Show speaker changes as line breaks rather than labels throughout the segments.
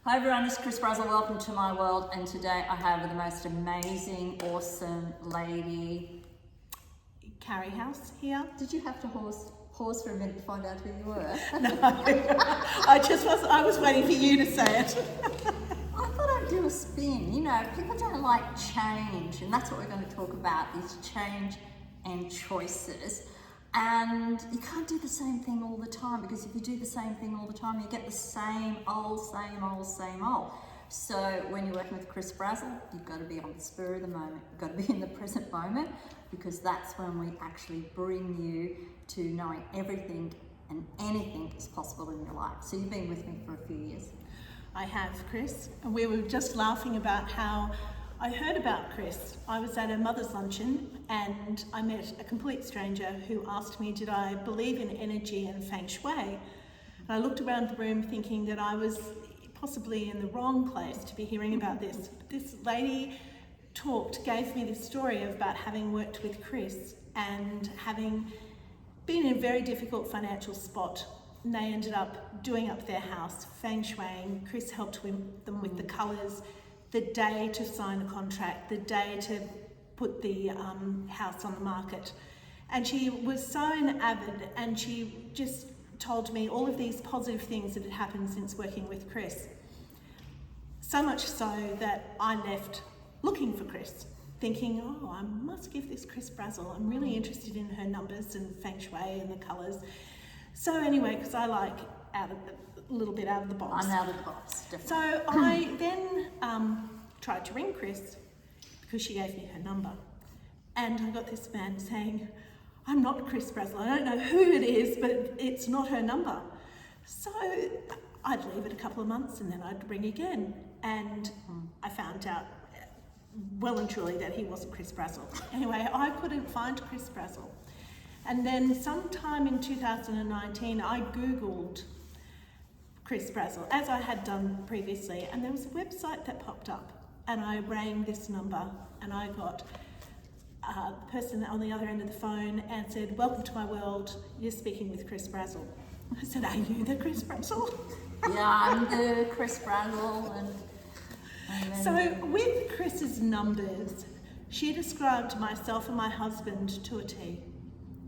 Hi everyone, this is Chris Brazel. Welcome to my world, and today I have the most amazing, awesome lady,
Karrie House here.
Did you have to pause for a minute to find out who you were?
No, I was waiting for you to say it.
I thought I'd do a spin. You know, people don't like change, and that's what we're going to talk about, is change and choices. And you can't do the same thing all the time, because if you do the same thing all the time, you get the same old. So when you're working with Chris Brazel, you've got to be on the spur of the moment. You've got to be in the present moment, because that's when we actually bring you to knowing everything and anything is possible in your life. So you've been with me for a few years.
I have, Chris. And we were just laughing about how I heard about Chris. I was at a mother's luncheon and I met a complete stranger who asked me, did I believe in energy and Feng Shui? And I looked around the room thinking that I was possibly in the wrong place to be hearing about this. This lady gave me this story about having worked with Chris and having been in a very difficult financial spot. And they ended up doing up their house, Feng Shuiing. Chris helped them with the colours, the day to sign a contract, the day to put the house on the market. And she was so avid, and she just told me all of these positive things that had happened since working with Chris. So much so that I left looking for Chris, thinking, oh, I must give this Chris Brazel. I'm really interested in her numbers and Feng Shui and the colours. So anyway, because I like a little bit out of the box.
I'm out of the box, definitely.
So I then tried to ring Chris because she gave me her number. And I got this man saying, I'm not Chris Brazel. I don't know who it is, but it's not her number. So I'd leave it a couple of months and then I'd ring again. And I found out well and truly that he wasn't Chris Brazel. Anyway, I couldn't find Chris Brazel. And then sometime in 2019, I Googled Chris Brazel, as I had done previously, and there was a website that popped up, and I rang this number, and I got the person on the other end of the phone and said, welcome to my world, you're speaking with Chris Brazel. I said, are you the Chris Brazel?
Yeah, I'm the Chris Brazel. And then...
So with Chris's numbers, she described myself and my husband to a T.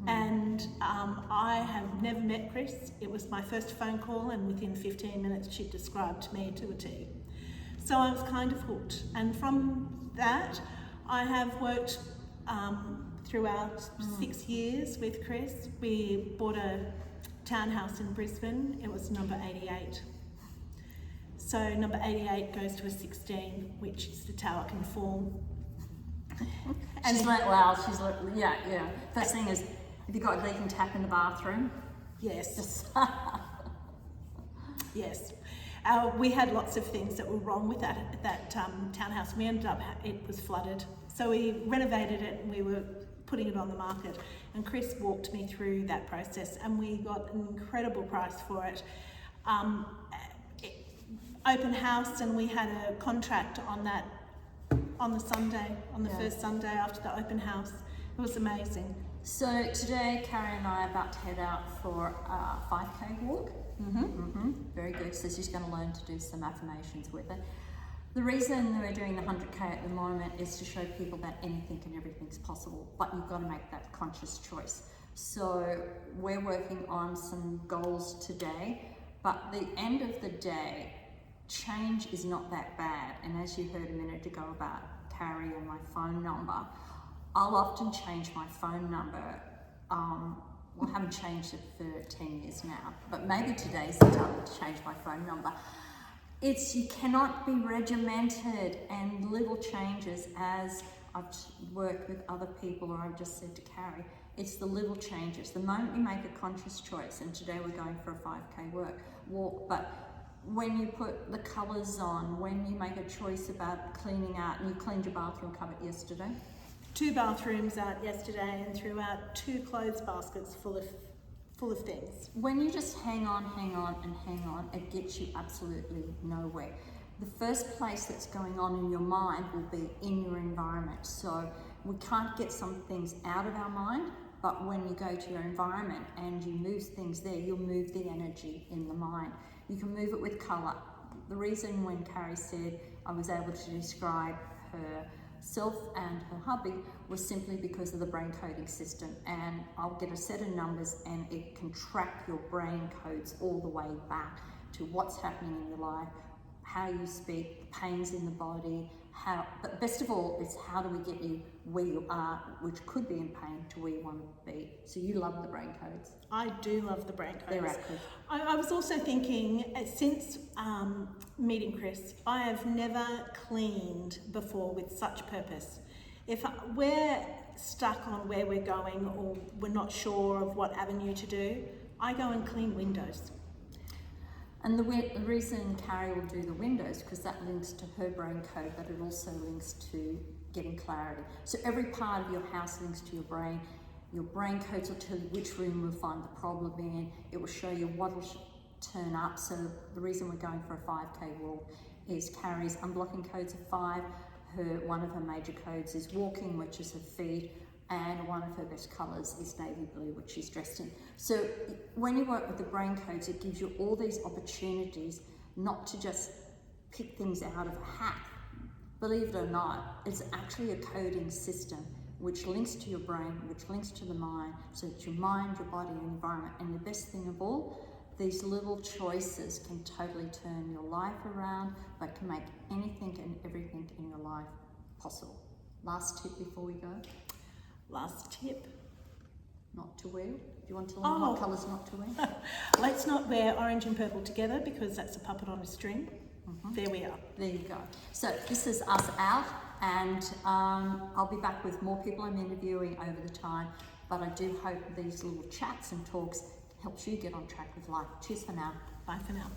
And I have never met Chris. It was my first phone call, and within 15 minutes she described me to a T. So I was kind of hooked. And from that, I have worked throughout 6 years with Chris. We bought a townhouse in Brisbane. It was number 88. So number 88 goes to a 16, which is the tower can fall.
And she's like, wow, she's like, yeah. First thing is, have you got a leaking tap in the bathroom?
Yes. Yes. We had lots of things that were wrong with that townhouse. We ended up, it was flooded. So we renovated it and we were putting it on the market. And Chris walked me through that process and we got an incredible price for it. Open house, and we had a contract on that on the Sunday, on the first Sunday after the open house. It was amazing.
So today, Karrie and I are about to head out for a 5K walk. Very good. So she's going to learn to do some affirmations with it. The reason we're doing the 100K at the moment is to show people that anything and everything's possible, but you've got to make that conscious choice. So we're working on some goals today, but at the end of the day, change is not that bad. And as you heard a minute ago about Karrie and my phone number, I'll often change my phone number. Well, I haven't changed it for 10 years now, but maybe today's the time to change my phone number. You cannot be regimented, and little changes, as I've worked with other people, or I've just said to Karrie, it's the little changes. The moment you make a conscious choice, and today we're going for a 5K walk, but when you put the colours on, when you make a choice about cleaning out, and you cleaned your bathroom cupboard yesterday?
2 bathrooms out yesterday and threw out 2 clothes baskets full of things.
When you just hang on, it gets you absolutely nowhere. The first place that's going on in your mind will be in your environment. So we can't get some things out of our mind, but when you go to your environment and you move things there, you'll move the energy in the mind. You can move it with colour. The reason when Karrie said I was able to describe herself and her hubby was simply because of the brain coding system, and I'll get a set of numbers and it can track your brain codes all the way back to what's happening in your life, how you speak, pains in the body, but best of all, it's how do we get you where you are, which could be in pain, to where you want to be. So you love the brain codes.
I do love the brain codes.
They're active.
I was also thinking, since meeting Chris, I have never cleaned before with such purpose. If we're stuck on where we're going or we're not sure of what avenue to do, I go and clean windows.
And the reason Karrie will do the windows, because that links to her brain code, but it also links to getting clarity. So every part of your house links to your brain. Your brain codes will tell you which room will find the problem in. It will show you what will turn up. So the reason we're going for a 5K walk is Karrie's unblocking codes are 5. One of her major codes is walking, which is her feet. And one of her best colours is navy blue, which she's dressed in. So when you work with the brain codes, it gives you all these opportunities not to just pick things out of a hat. Believe it or not, it's actually a coding system which links to your brain, which links to the mind, so that your mind, your body and environment. And the best thing of all, these little choices can totally turn your life around, but can make anything and everything in your life possible. Last tip before we go.
Last tip.
Not to wear. Do you want to tell them what colours not to wear?
Let's not wear orange and purple together because that's a puppet on a string. There we are.
There you go. So this is us out, and I'll be back with more people I'm interviewing over the time, but I do hope these little chats and talks helps you get on track with life. Cheers for now.
Bye for now.